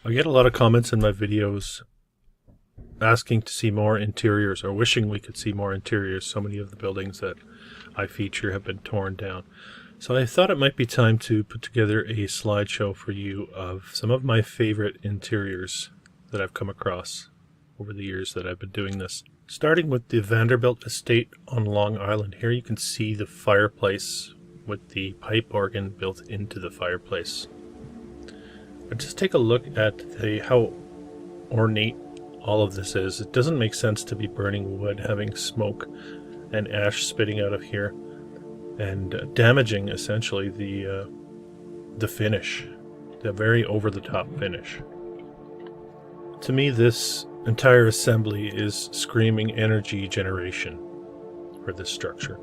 I get a lot of comments in my videos asking to see more interiors or wishing we could see more interiors. So many of the buildings that I feature have been torn down. So I thought it might be time to put together a slideshow for you of some of my favorite interiors that I've come across over the years that I've been doing this. Starting with the Vanderbilt Estate on Long Island. Here you can see the fireplace with the pipe organ built into the fireplace. But just take a look at how ornate all of this is. It doesn't make sense to be burning wood, having smoke and ash spitting out of here, and damaging essentially the finish, the very over-the-top finish. To me, this entire assembly is screaming energy generation for this structure.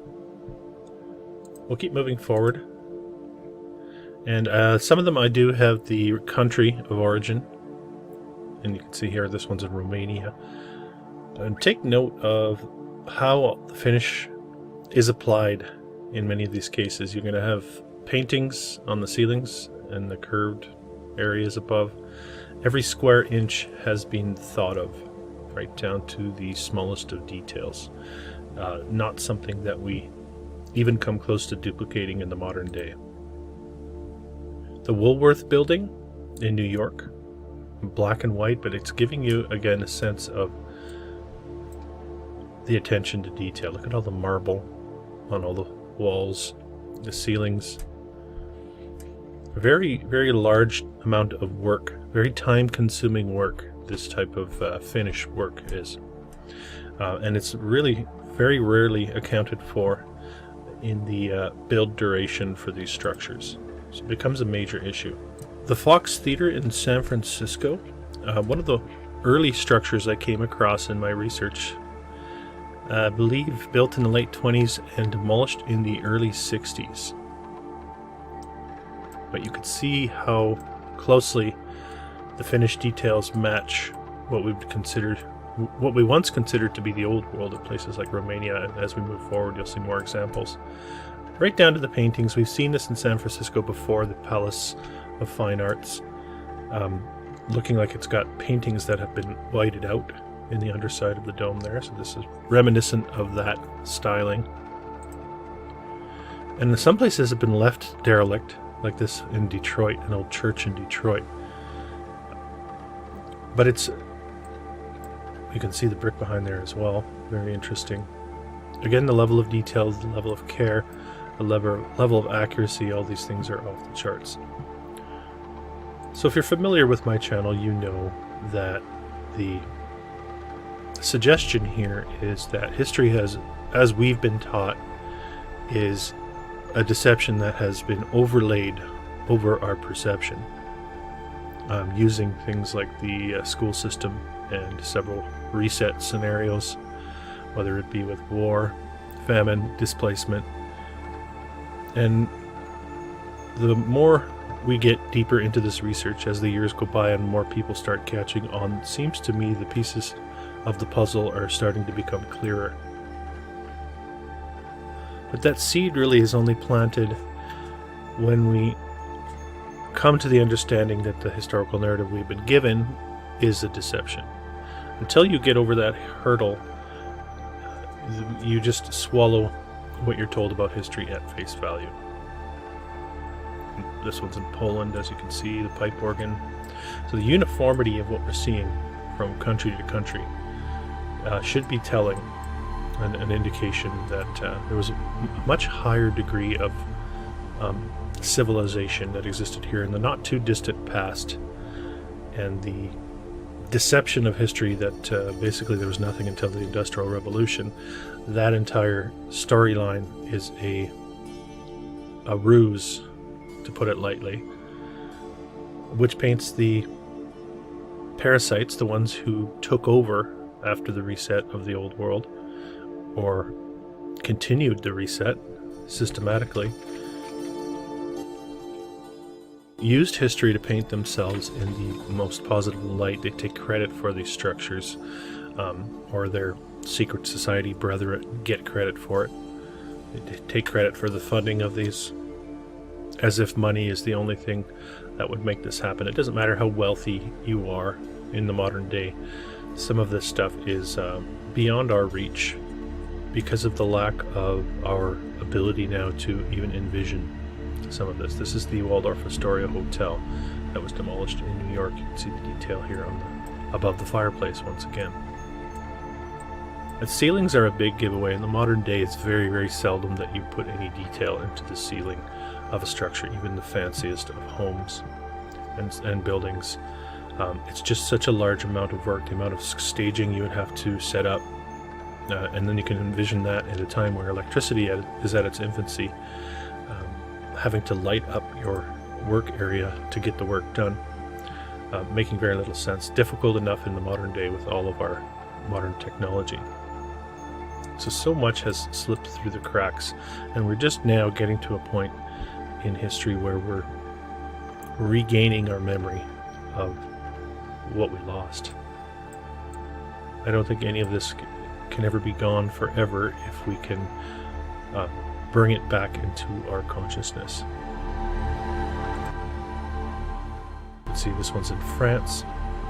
We'll keep moving forward. And some of them I do have the country of origin. And you can see here, this one's in Romania. And take note of how the finish is applied in many of these cases. You're going to have paintings on the ceilings and the curved areas above. Every square inch has been thought of, right down to the smallest of details. Not something that we even come close to duplicating in the modern day. The Woolworth Building in New York, black and white, but it's giving you again a sense of the attention to detail. Look at all the marble on all the walls, the ceilings. A very, very large amount of work, very time-consuming work, this type of finish work is. And it's really very rarely accounted for in the build duration for these structures. So it becomes a major issue. The Fox Theater in San Francisco, one of the early structures I came across in my research, I believe built in the late 20s and demolished in the early 60s. But you could see how closely the finished details match what we once considered to be the old world at places like Romania. And as we move forward, you'll see more examples. Right down to the paintings. We've seen this in San Francisco before, the Palace of Fine Arts, looking like it's got paintings that have been whited out in the underside of the dome there. So this is reminiscent of that styling. And some places have been left derelict, like this in Detroit, an old church in Detroit. But you can see the brick behind there as well. Very interesting. Again, the level of detail, the level of care, the level of accuracy, all these things are off the charts. So if you're familiar with my channel, you know that the suggestion here is that history has, as we've been taught, is a deception that has been overlaid over our perception, using things like the school system and several reset scenarios, whether it be with war, famine, displacement. And the more we get deeper into this research as the years go by and more people start catching on, it seems to me the pieces of the puzzle are starting to become clearer. But that seed really is only planted when we come to the understanding that the historical narrative we've been given is a deception. Until you get over that hurdle, you just swallow what you're told about history at face value. This one's in Poland, as you can see, the pipe organ. So the uniformity of what we're seeing from country to country should be telling, an indication that there was a much higher degree of civilization that existed here in the not too distant past, and the deception of history that basically there was nothing until the Industrial Revolution. That entire storyline is a ruse, to put it lightly, which paints the parasites, the ones who took over after the reset of the old world, or continued the reset systematically, used history to paint themselves in the most positive light. They take credit for these structures, or their secret society brethren get credit for it. They take credit for the funding of these, as if money is the only thing that would make this happen. It doesn't matter how wealthy you are in the modern day. Some of this stuff is beyond our reach because of the lack of our ability now to even envision some of this. This is the Waldorf Astoria Hotel that was demolished in New York. You can see the detail here on above the fireplace once again. And ceilings are a big giveaway. In the modern day, it's very, very seldom that you put any detail into the ceiling of a structure, even the fanciest of homes and buildings. It's just such a large amount of work, the amount of staging you would have to set up. And then you can envision that at a time where electricity is at its infancy, having to light up your work area to get the work done, making very little sense. Difficult enough in the modern day with all of our modern technology. So much has slipped through the cracks, and we're just now getting to a point in history where we're regaining our memory of what we lost. I don't think any of this can ever be gone forever if we can bring it back into our consciousness. You can see this one's in France.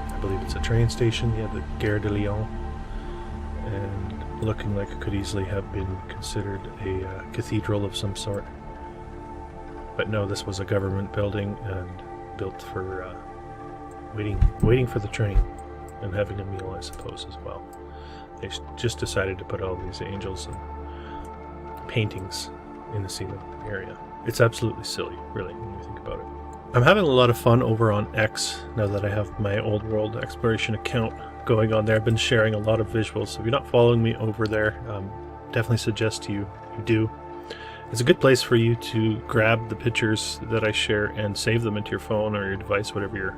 I believe it's a train station. You have the Gare de Lyon, and looking like it could easily have been considered a cathedral of some sort. But no, this was a government building and built for waiting for the train and having a meal, I suppose, as well. They just decided to put all these angels and paintings in the ceiling area. It's absolutely silly, really, when you think about it. I'm having a lot of fun over on X now that I have my Old World Exploration account going on there. I've been sharing a lot of visuals, so if you're not following me over there, definitely suggest you do. It's a good place for you to grab the pictures that I share and save them into your phone or your device, whatever you're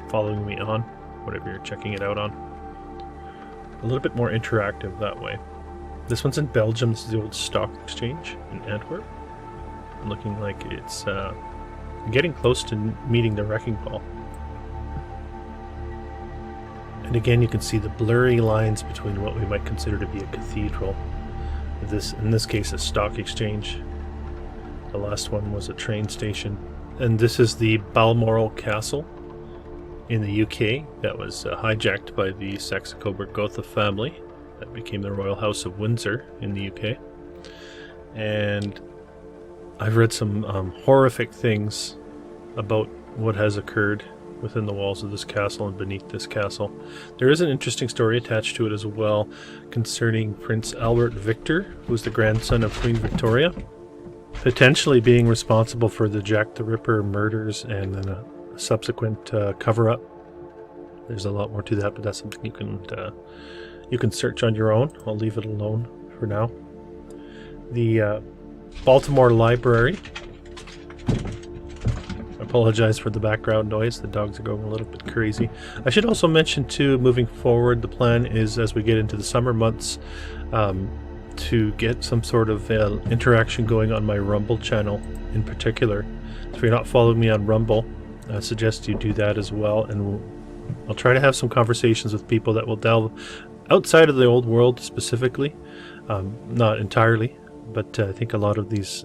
following me on, whatever you're checking it out on. A little bit more interactive that way. This one's in Belgium. This is the old stock exchange in Antwerp. Looking like it's getting close to meeting the wrecking ball. And again, you can see the blurry lines between what we might consider to be a cathedral. In this case, a stock exchange. The last one was a train station. And this is the Balmoral Castle in the UK that was hijacked by the Saxe-Coburg-Gotha family. That became the Royal House of Windsor in the UK. And I've read some horrific things about what has occurred within the walls of this castle and beneath this castle. There is an interesting story attached to it as well concerning Prince Albert Victor, who's the grandson of Queen Victoria, potentially being responsible for the Jack the Ripper murders and then a subsequent cover-up. There's a lot more to that, but that's something you can search on your own. I'll leave it alone for now. The Baltimore Library. I apologize for the background noise. The dogs are going a little bit crazy. I should also mention too, moving forward, the plan is as we get into the summer months to get some sort of interaction going on my Rumble channel in particular. So if you're not following me on Rumble, I suggest you do that as well, and I'll try to have some conversations with people that will delve outside of the old world specifically, not entirely, but I think a lot of these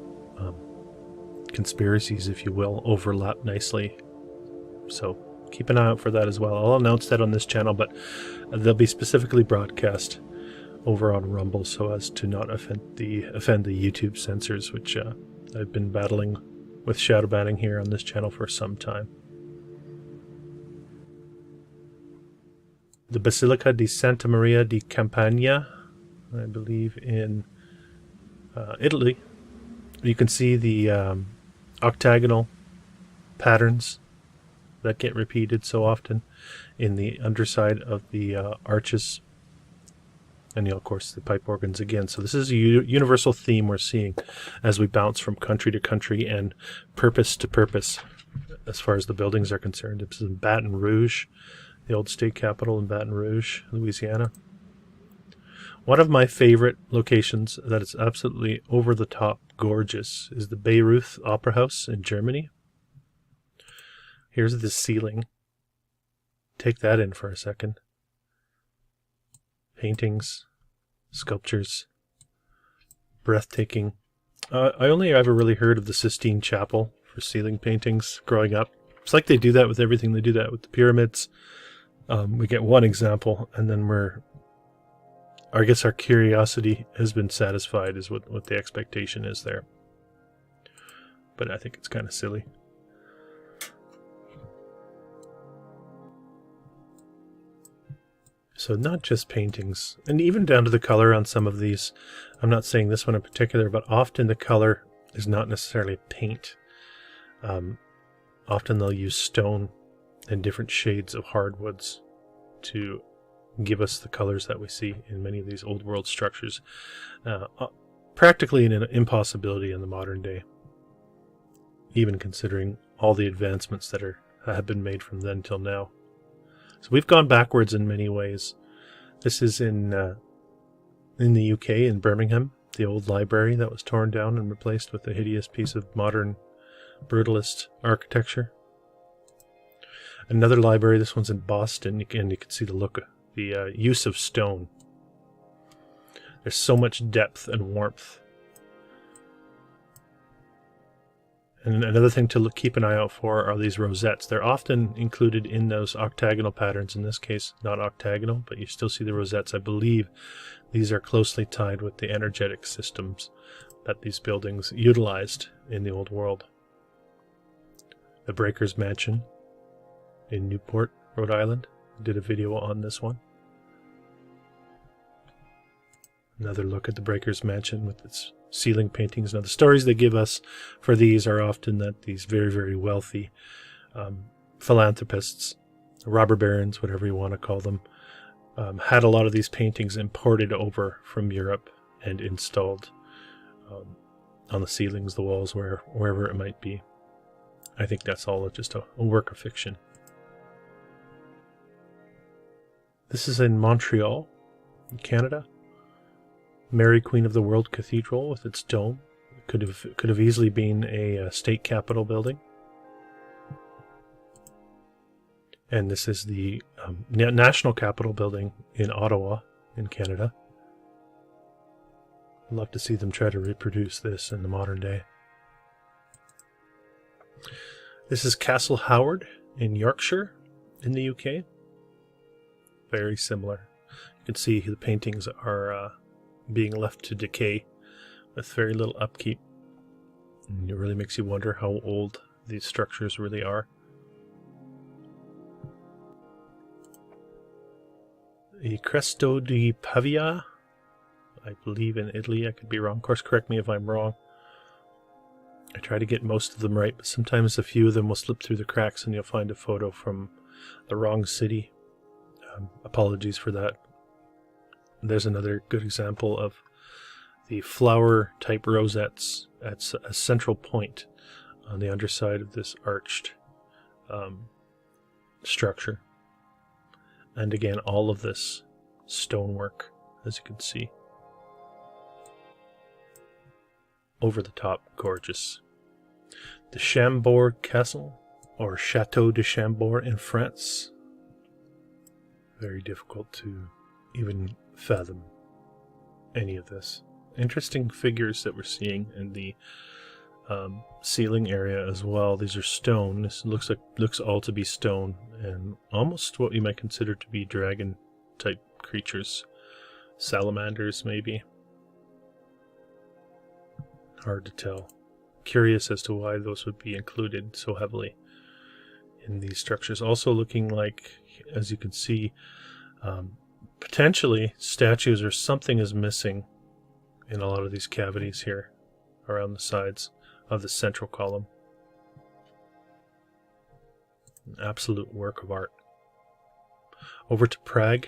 conspiracies, if you will, overlap nicely. So keep an eye out for that as well. I'll announce that on this channel, but they'll be specifically broadcast over on Rumble so as to not offend the YouTube censors, which I've been battling with shadow banning here on this channel for some time. The Basilica di Santa Maria di Campania, I believe in Italy. You can see the octagonal patterns that get repeated so often in the underside of the arches, and of course the pipe organs again. So this is a universal theme we're seeing as we bounce from country to country and purpose to purpose as far as the buildings are concerned. This is in Baton Rouge, the old state capital in Baton Rouge, Louisiana. One of my favorite locations that is absolutely over-the-top gorgeous is the Bayreuth Opera House in Germany. Here's the ceiling. Take that in for a second. Paintings, sculptures, breathtaking. I only ever really heard of the Sistine Chapel for ceiling paintings growing up, It's like they do that with everything. They do that with the pyramids. We get one example, and then I guess our curiosity has been satisfied is what the expectation is there. But I think it's kind of silly. So not just paintings, and even down to the color on some of these. I'm not saying this one in particular, but often the color is not necessarily paint. Often they'll use stone and different shades of hardwoods to give us the colors that we see in many of these old world structures. Practically an impossibility in the modern day, even considering all the advancements that have been made from then till now. So we've gone backwards in many ways. This is in the UK, in Birmingham, the old library that was torn down and replaced with a hideous piece of modern brutalist architecture. Another library, this one's in Boston, and you can see the use of stone. There's so much depth and warmth. And another thing to keep an eye out for are these rosettes. They're often included in those octagonal patterns. In this case, not octagonal, but you still see the rosettes. I believe these are closely tied with the energetic systems that these buildings utilized in the old world. The Breakers Mansion in Newport, Rhode Island. I did a video on this one. Another look at the Breakers Mansion with its ceiling paintings. Now, the stories they give us for these are often that these very, very wealthy philanthropists, robber barons, whatever you want to call them, had a lot of these paintings imported over from Europe and installed on the ceilings, the walls, wherever it might be. I think that's all just a work of fiction. This is in Montreal, in Canada. Mary, Queen of the World Cathedral with its dome. It could have easily been a state capitol building. And this is the National Capitol building in Ottawa, in Canada. I'd love to see them try to reproduce this in the modern day. This is Castle Howard in Yorkshire, in the UK. Very similar. You can see the paintings are being left to decay with very little upkeep. And it really makes you wonder how old these structures really are. The Cresto di Pavia, I believe in Italy. I could be wrong. Of course, correct me if I'm wrong. I try to get most of them right, but sometimes a few of them will slip through the cracks and you'll find a photo from the wrong city. Apologies for that. There's another good example of the flower type rosettes at a central point on the underside of this arched structure. And again, all of this stonework, as you can see. Over the top, gorgeous. The Chambord Castle, or Chateau de Chambord in France. Very difficult to even fathom any of this. Interesting figures that we're seeing in the ceiling area as well. These are stone. This looks all to be stone, and almost what you might consider to be dragon type creatures. Salamanders, maybe. Hard to tell. Curious as to why those would be included so heavily in these structures. Also looking like, as you can see, potentially statues or something is missing in a lot of these cavities here around the sides of the central column. An absolute work of art. Over to Prague,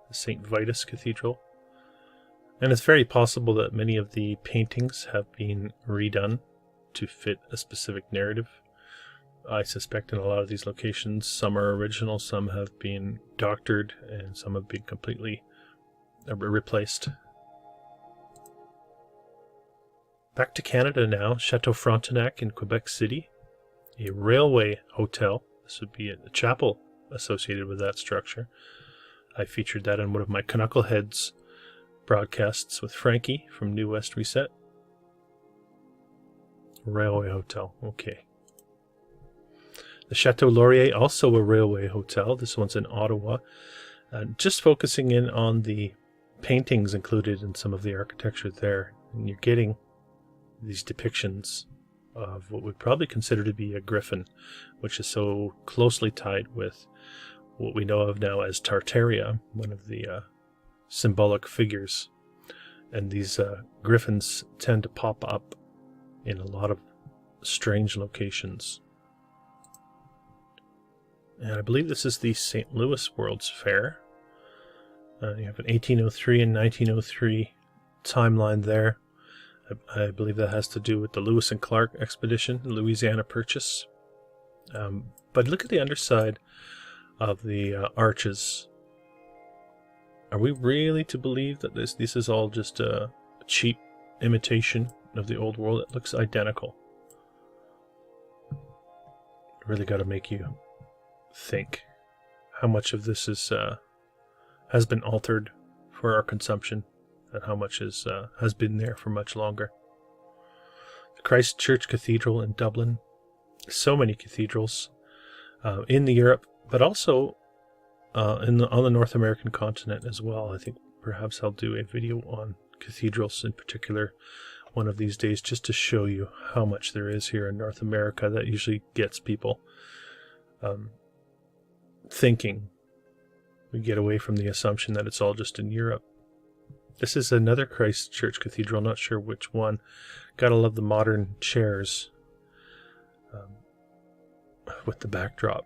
the St. Vitus Cathedral. And it's very possible that many of the paintings have been redone to fit a specific narrative. I suspect in a lot of these locations, some are original, some have been doctored, and some have been completely replaced. Back to Canada now, Chateau Frontenac in Quebec City, a railway hotel. This would be a chapel associated with that structure. I featured that in one of my Knuckleheads broadcasts with Frankie from New West Reset. Railway hotel, okay. The Chateau Laurier, also a railway hotel. This one's in Ottawa. Just focusing in on the paintings included in some of the architecture there. And you're getting these depictions of what we'd probably consider to be a griffin, which is so closely tied with what we know of now as Tartaria, one of the symbolic figures. And these griffins tend to pop up in a lot of strange locations. And I believe this is the St. Louis World's Fair. You have an 1803 and 1903 timeline there. I believe that has to do with the Lewis and Clark expedition, Louisiana Purchase. But look at the underside of the arches. Are we really to believe that this is all just a cheap imitation of the old world? It looks identical. Really got to make you think how much of this is has been altered for our consumption, and how much is has been there for much longer. The Christ Church Cathedral in Dublin. So many cathedrals in Europe, but also on the North American continent as well. I think perhaps I'll do a video on cathedrals in particular one of these days, just to show you how much there is here in North America. That usually gets people thinking. We get away from the assumption that it's all just in Europe. This is another Christ Church Cathedral, not sure which one. Gotta love the modern chairs with the backdrop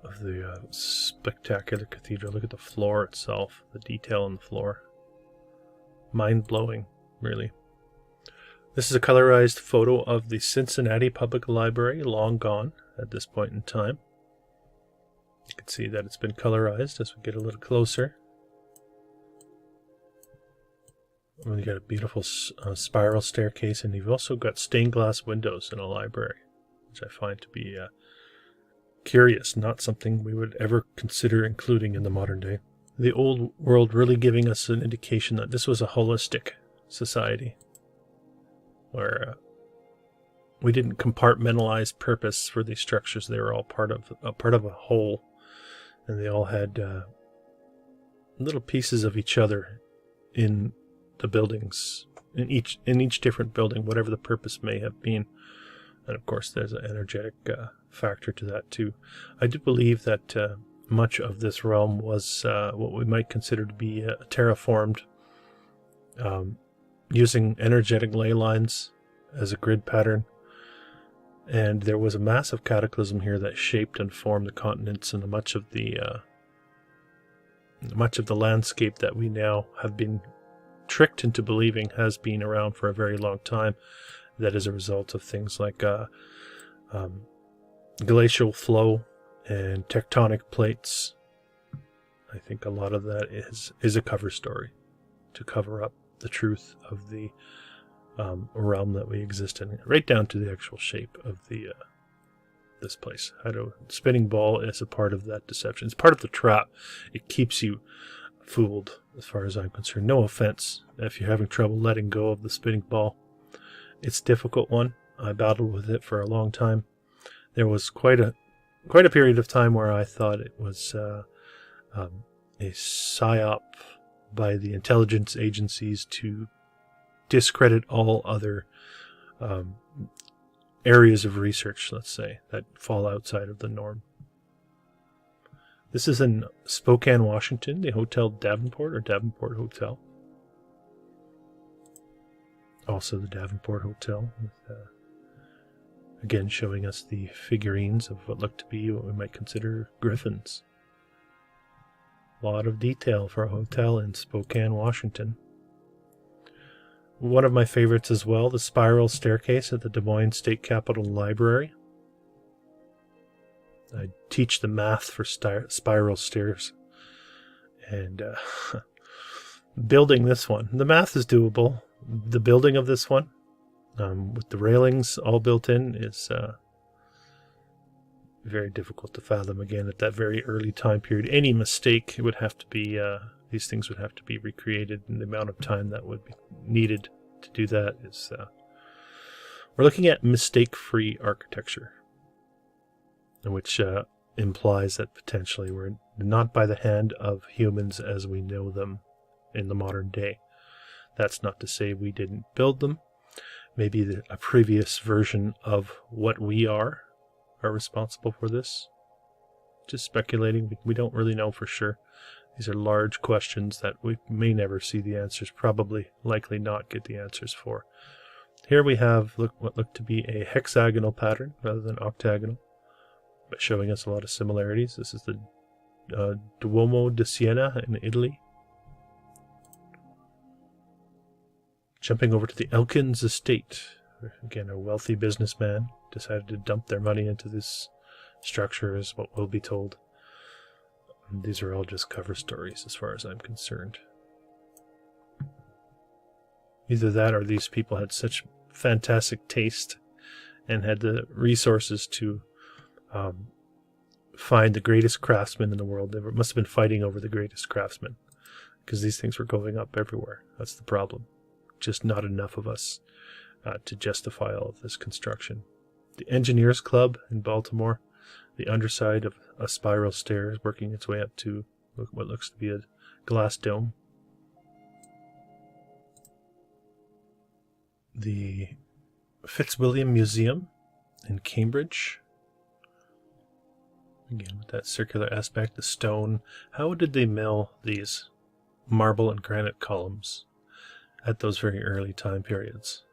of the spectacular cathedral. Look at the floor itself, the detail on the floor. Mind-blowing, really. This is a colorized photo of the Cincinnati Public Library, long gone at this point in time. You can see that it's been colorized as we get a little closer. We've got a beautiful spiral staircase, and you've also got stained glass windows in a library, which I find to be curious, not something we would ever consider including in the modern day. The old world really giving us an indication that this was a holistic society, where we didn't compartmentalize purpose for these structures. They were all part of a whole, and they all had little pieces of each other in the buildings, in each different building, whatever the purpose may have been. And of course, there's an energetic factor to that too. I do believe that much of this realm was what we might consider to be terraformed, using energetic ley lines as a grid pattern. And there was a massive cataclysm here that shaped and formed the continents, and much of the landscape that we now have been tricked into believing has been around for a very long time. That is a result of things like glacial flow and tectonic plates. I think a lot of that is a cover story to cover up the truth of the realm that we exist in, right down to the actual shape of the this place. Spinning ball is a part of that deception. It's part of the trap. It keeps you fooled, as far as I'm concerned. No offense if you're having trouble letting go of the spinning ball. It's a difficult one. I battled with it for a long time. There was quite a period of time where I thought it was a psyop by the intelligence agencies to discredit all other areas of research, let's say, that fall outside of the norm. This is in Spokane, Washington, the Hotel Davenport, or Davenport Hotel. Also the Davenport Hotel, with, again showing us the figurines of what look to be what we might consider griffins. A lot of detail for a hotel in Spokane, Washington. One of my favorites as well, the spiral staircase at the Des Moines State Capitol Library. I teach the math for spiral stairs. And building this one, the math is doable. The building of this one, with the railings all built in, is very difficult to fathom. Again, at that very early time period, any mistake would have to be, these things would have to be recreated, and the amount of time that would be needed to do that is, we're looking at mistake-free architecture. which implies that potentially we're not by the hand of humans as we know them in the modern day. That's not to say we didn't build them. Maybe a previous version of what we are responsible for this. Just speculating. We don't really know for sure. These are large questions that we may never see the answers, likely not get the answers for. Here we have what look to be a hexagonal pattern rather than octagonal, but showing us a lot of similarities. This is the Duomo di Siena in Italy. Jumping over to the Elkins estate. Again, a wealthy businessman decided to dump their money into this structure, is what we'll be told. And these are all just cover stories as far as I'm concerned. Either that or these people had such fantastic taste and had the resources to find the greatest craftsmen in the world. They must have been fighting over the greatest craftsmen, because these things were going up everywhere. That's the problem. Just not enough of us to justify all of this construction. The Engineers Club in Baltimore, the underside of a spiral stair, is working its way up to what looks to be a glass dome. The Fitzwilliam Museum in Cambridge. Again, with that circular aspect, the stone. How did they mill these marble and granite columns at those very early time periods?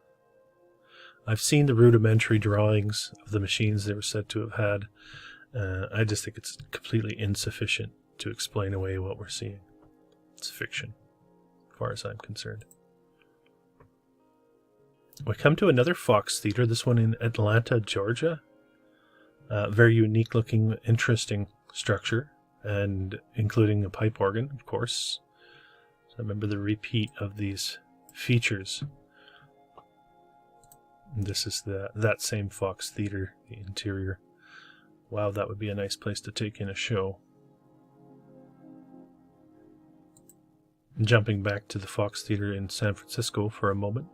I've seen the rudimentary drawings of the machines they were said to have had. I just think it's completely insufficient to explain away what we're seeing. It's fiction, as far as I'm concerned. We come to another Fox Theater, this one in Atlanta, Georgia. Very unique looking, interesting structure, and including a pipe organ, of course. So I remember the repeat of these features. And this is that same Fox Theater, the interior. Wow, that would be a nice place to take in a show. Jumping back to the Fox Theater in San Francisco for a moment.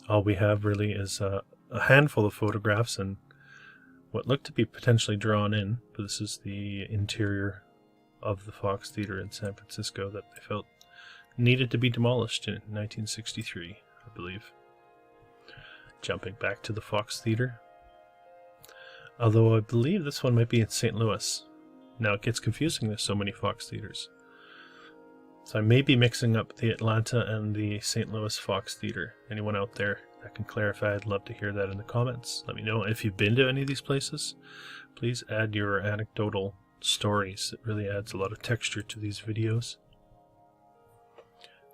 All we have really is a handful of photographs and what looked to be potentially drawn in, but this is the interior of the Fox Theater in San Francisco that they felt needed to be demolished in 1963, I believe. Jumping back to the Fox Theater. Although I believe this one might be in St. Louis. Now it gets confusing, there's so many Fox Theaters. So I may be mixing up the Atlanta and the St. Louis Fox Theater. Anyone out there that can clarify, I'd love to hear that in the comments. Let me know. If you've been to any of these places, please add your anecdotal stories. It really adds a lot of texture to these videos.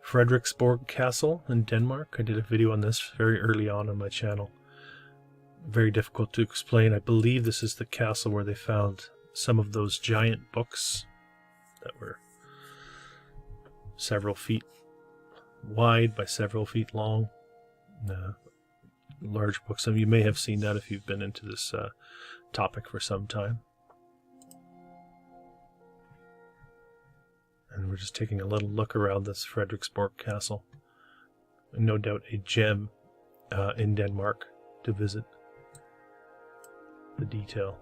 Frederiksborg Castle in Denmark. I did a video on this very early on my channel. Very difficult to explain. I believe this is the castle where they found some of those giant books that were several feet wide by several feet long. Large books. Some of you may have seen that if you've been into this topic for some time. And we're just taking a little look around this Frederiksborg Castle. No doubt a gem in Denmark to visit. The detail.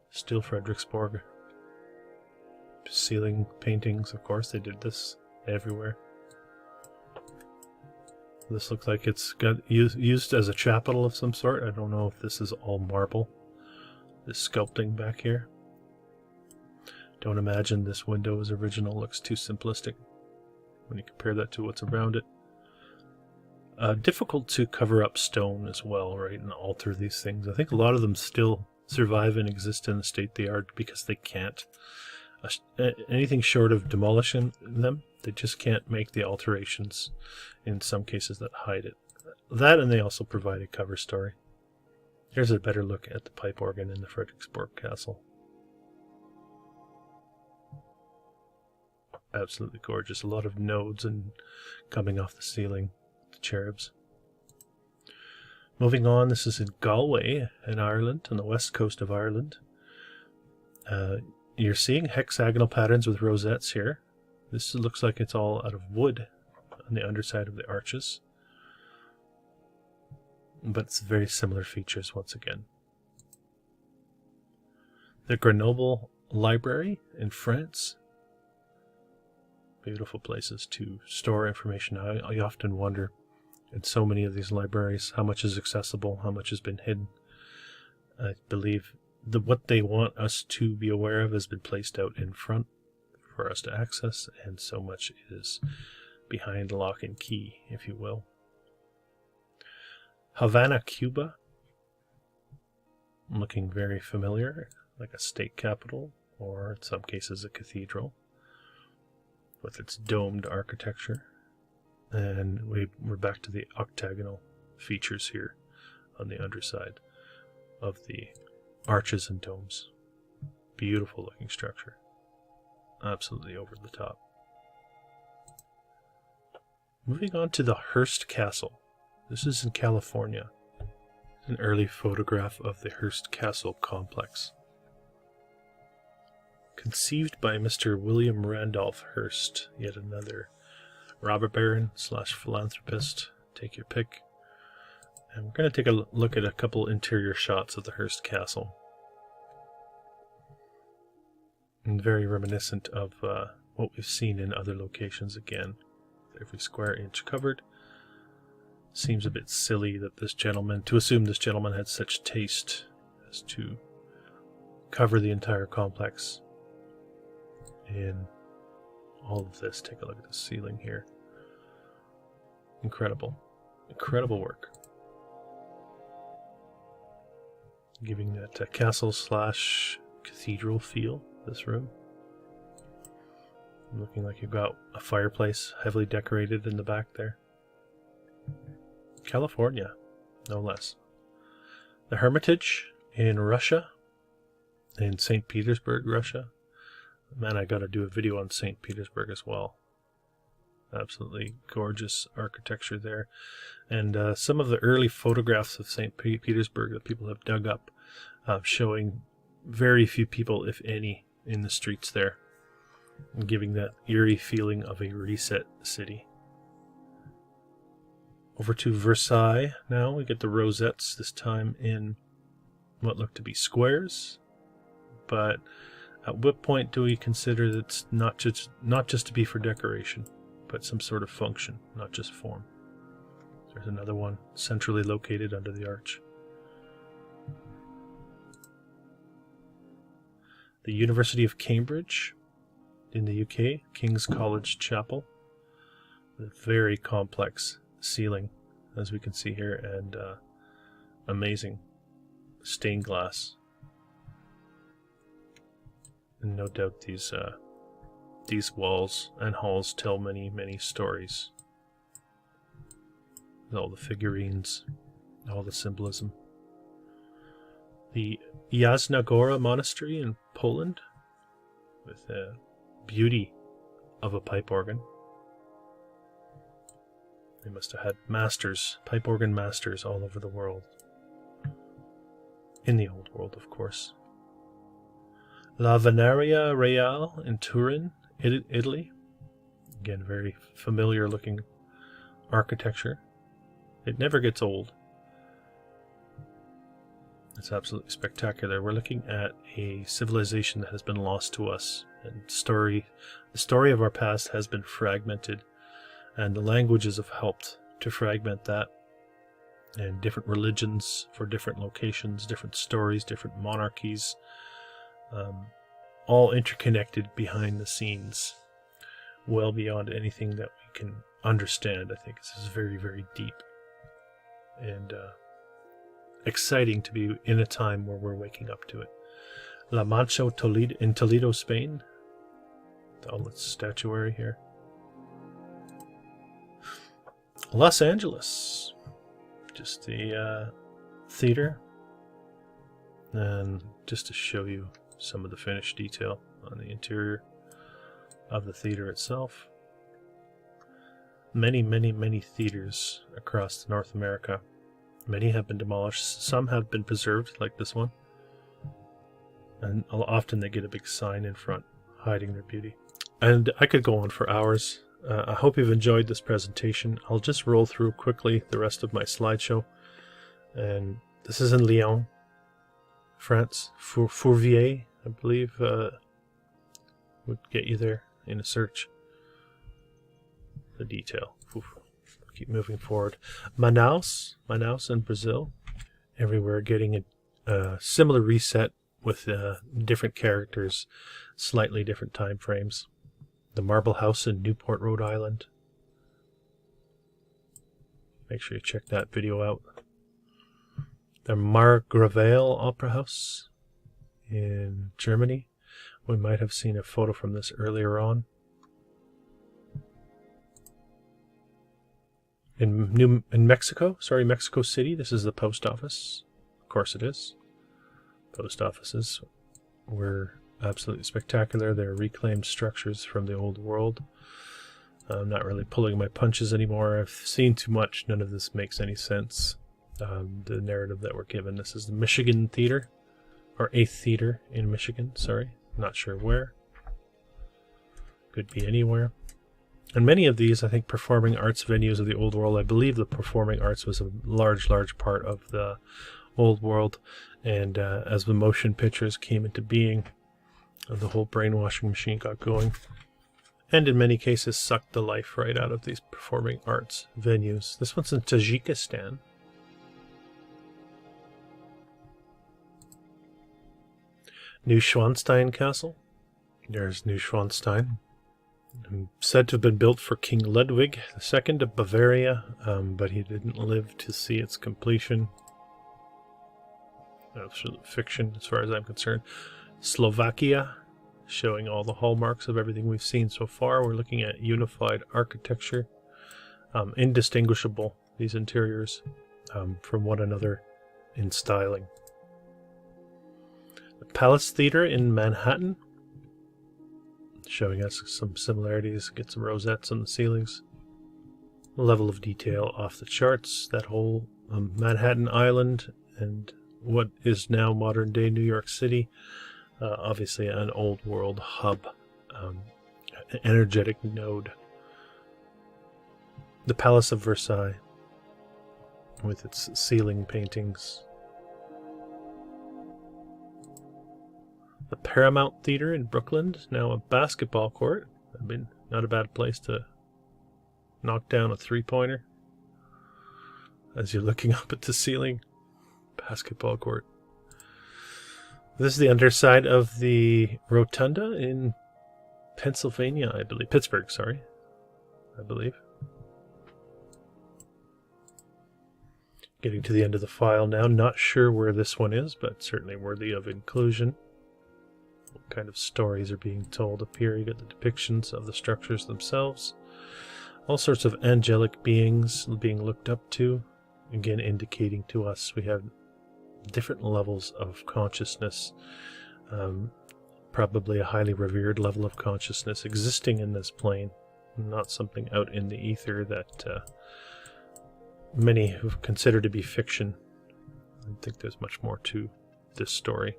Still Frederiksborg. Ceiling paintings, of course, they did this everywhere. This looks like it's got used as a chapel of some sort. I don't know if this is all marble. This sculpting back here. Don't imagine this window is original. Looks too simplistic when you compare that to what's around it. Difficult to cover up stone as well, right, and alter these things. I think a lot of them still survive and exist in the state they are because they can't. Anything short of demolishing them, they just can't make the alterations in some cases that hide it. That, and they also provide a cover story. Here's a better look at the pipe organ in the Frederiksborg Castle. Absolutely gorgeous. A lot of nodes and coming off the ceiling. The cherubs. Moving on, this is in Galway in Ireland, on the west coast of Ireland. You're seeing hexagonal patterns with rosettes here. This looks like it's all out of wood on the underside of the arches. but it's very similar features once again. The Grenoble Library in France. Beautiful places to store information. I often wonder in so many of these libraries how much is accessible, how much has been hidden. I believe what they want us to be aware of has been placed out in front for us to access, and so much is behind lock and key, if you will. Havana, Cuba. Looking very familiar, like a state capital, or in some cases a cathedral, with its domed architecture. And we're back to the octagonal features here on the underside of the arches and domes. Beautiful looking structure. Absolutely over the top. Moving on to the Hearst Castle. This is in California. An early photograph of the Hearst Castle complex. Conceived by Mr. William Randolph Hearst, yet another robber baron / philanthropist, take your pick. And we're going to take a look at a couple interior shots of the Hearst Castle. And very reminiscent of what we've seen in other locations again. Every square inch covered. Seems a bit silly that to assume this gentleman had such taste as to cover the entire complex in all of this. Take a look at the ceiling here. Incredible. Incredible work. Giving that castle / cathedral feel, this room. Looking like you've got a fireplace heavily decorated in the back there. California, no less. The Hermitage in Russia, in St. Petersburg, Russia. Man, I gotta do a video on St. Petersburg as well. Absolutely gorgeous architecture there. And some of the early photographs of St. Petersburg that people have dug up, showing very few people, if any, in the streets there, and giving that eerie feeling of a reset city. Over to Versailles now. We get the rosettes, this time in what look to be squares. But at what point do we consider that it's not just to be for decoration, but some sort of function, not just form? There's another one centrally located under the arch. The University of Cambridge in the UK, King's College Chapel. A very complex ceiling, as we can see here, and amazing stained glass. And no doubt these walls and halls tell many, many stories. All the figurines, all the symbolism. The Jasna Gora Monastery in Poland, with the beauty of a pipe organ. They must have had masters, pipe organ masters, all over the world. In the old world, of course. La Venaria Reale in Turin, Italy. Again, very familiar looking architecture. It never gets old. It's absolutely spectacular. We're looking at a civilization that has been lost to us, and the story of our past has been fragmented, and the languages have helped to fragment that, and different religions for different locations, different stories, different monarchies, all interconnected behind the scenes, well beyond anything that we can understand. I think this is very, very deep and exciting to be in a time where we're waking up to it. La Mancha in Toledo, Spain. All its statuary here. Los Angeles. Just the theater. And just to show you some of the finished detail on the interior of the theater itself. Many, many, many theaters across North America. Many have been demolished. Some have been preserved, like this one. And often they get a big sign in front, hiding their beauty. And I could go on for hours. I hope you've enjoyed this presentation. I'll just roll through quickly the rest of my slideshow. And this is in Lyon, France. Fourvière, I believe, would get you there in a search. The detail. Oof. Keep moving forward. Manaus in Brazil. Everywhere getting a similar reset with different characters, slightly different time frames. The Marble House in Newport, Rhode Island. Make sure you check that video out. The Margravel Opera House in Germany. We might have seen a photo from this earlier on. In Mexico, Mexico City, this is the post office. Of course it is. Post offices were absolutely spectacular. They're reclaimed structures from the old world. I'm not really pulling my punches anymore. I've seen too much. None of this makes any sense. The narrative that we're given. This is the Michigan Theater, or 8th Theater in Michigan, Not sure where. Could be anywhere. And many of these, I think, performing arts venues of the old world. I believe the performing arts was a large part of the old world. And as the motion pictures came into being, the whole brainwashing machine got going. And in many cases sucked the life right out of these performing arts venues. This one's in Tajikistan. Neuschwanstein Castle. There's Neuschwanstein. Said to have been built for King Ludwig II of Bavaria, but he didn't live to see its completion. Absolute fiction as far as I'm concerned. Slovakia, showing all the hallmarks of everything we've seen so far. We're looking at unified architecture. Indistinguishable, these interiors, from one another in styling. The Palace Theater in Manhattan, showing us some similarities. Get some rosettes on the ceilings. Level of detail off the charts. That whole Manhattan Island and what is now modern day New York City. Obviously an old world hub. An energetic node. The Palace of Versailles with its ceiling paintings. The Paramount Theater in Brooklyn, now a basketball court. I mean, not a bad place to knock down a three-pointer as you're looking up at the ceiling. Basketball court. This is the underside of the Rotunda in Pennsylvania, I believe. Pittsburgh, I believe. Getting to the end of the file now. Not sure where this one is, but certainly worthy of inclusion. What kind of stories are being told up here? You get the depictions of the structures themselves. All sorts of angelic beings being looked up to. Again, indicating to us we have different levels of consciousness. Probably a highly revered level of consciousness existing in this plane. Not something out in the ether that many have considered to be fiction. I think there's much more to this story.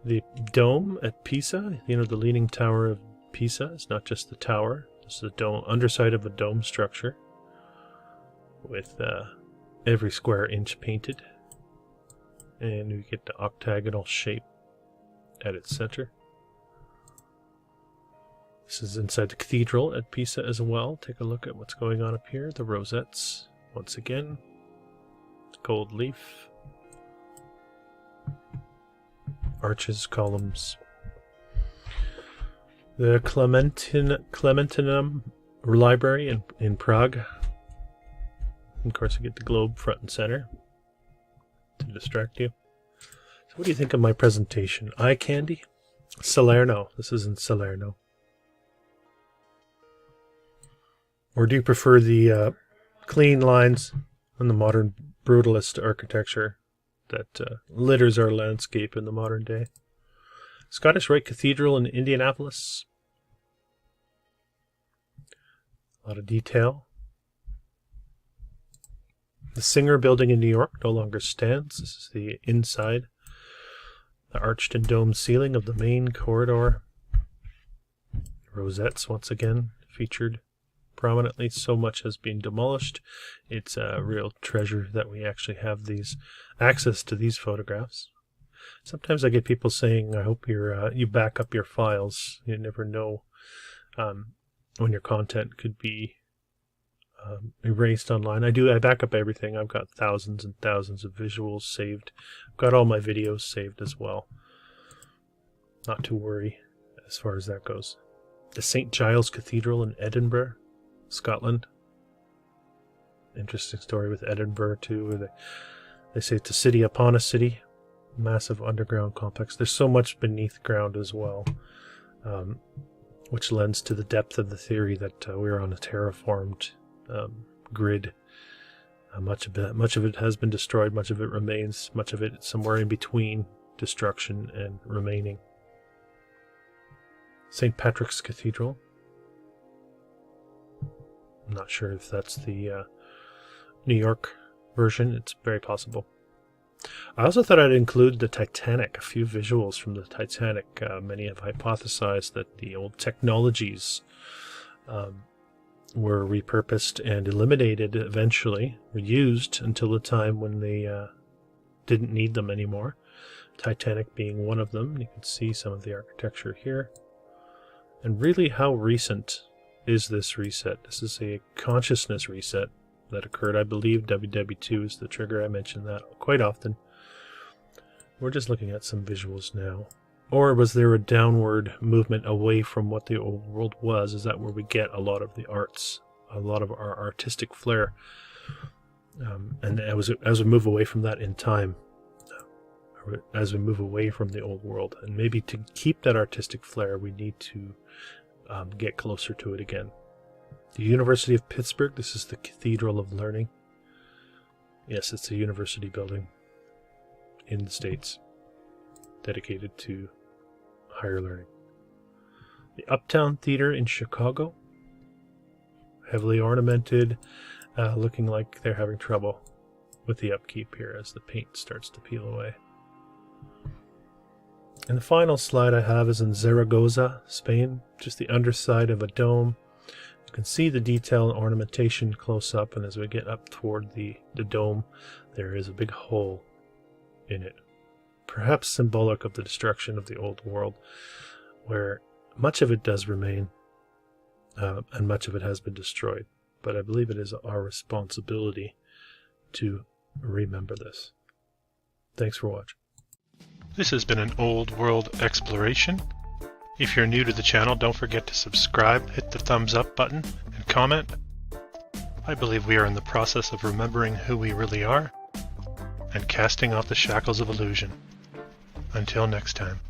The dome at Pisa, the Leaning Tower of Pisa. It's not just the tower. It's the dome, underside of a dome structure with every square inch painted. And we get the octagonal shape at its center. This is inside the cathedral at Pisa as well. Take a look at what's going on up here. The rosettes, once again. Gold leaf. Arches, columns. The Clementinum Library in Prague. And of course, you get the globe front and center to distract you. So what do you think of my presentation? Eye candy? Salerno. This is in Salerno. Or do you prefer the clean lines and the modern brutalist architecture that litters our landscape in the modern day? Scottish Rite Cathedral in Indianapolis. A lot of detail. The Singer Building in New York no longer stands. This is the inside. The arched and domed ceiling of the main corridor. Rosettes once again featured prominently. So much has been demolished. It's a real treasure that we actually have these access to these photographs. Sometimes I get people saying, I hope you back up your files. You never know when your content could be erased online. I back up everything. I've got thousands and thousands of visuals saved. I've got all my videos saved as well. Not to worry as far as that goes. The St. Giles Cathedral in Edinburgh, Scotland. Interesting story with Edinburgh too. Where they say it's a city upon a city. Massive underground complex. There's so much beneath ground as well, which lends to the depth of the theory that we're on a terraformed grid. Much of it has been destroyed. Much of it remains. Much of it somewhere in between destruction and remaining. St. Patrick's Cathedral. I'm not sure if that's the New York version. It's very possible. I also thought I'd include the Titanic, a few visuals from the Titanic. Many have hypothesized that the old technologies were repurposed and eliminated eventually, or used until the time when they didn't need them anymore. Titanic being one of them. You can see some of the architecture here. And really, how recent is this reset? This is a consciousness reset that occurred. I believe WW2 is the trigger. I mention that quite often. We're just looking at some visuals now. Or was there a downward movement away from what the old world was? Is that where we get a lot of the arts, a lot of our artistic flair? And as we move away from that in time, as we move away from the old world, and maybe to keep that artistic flair, we need to get closer to it again. The University of Pittsburgh, this is the Cathedral of Learning. Yes, it's a university building in the States dedicated to higher learning. The Uptown Theater in Chicago, heavily ornamented, looking like they're having trouble with the upkeep here as the paint starts to peel away. And the final slide I have is in Zaragoza, Spain, just the underside of a dome. You can see the detail and ornamentation close up, and as we get up toward the dome, there is a big hole in it. Perhaps symbolic of the destruction of the old world, where much of it does remain, and much of it has been destroyed. But I believe it is our responsibility to remember this. Thanks for watching. This has been an old world exploration. If you're new to the channel, don't forget to subscribe, hit the thumbs up button, and comment. I believe we are in the process of remembering who we really are and casting off the shackles of illusion. Until next time.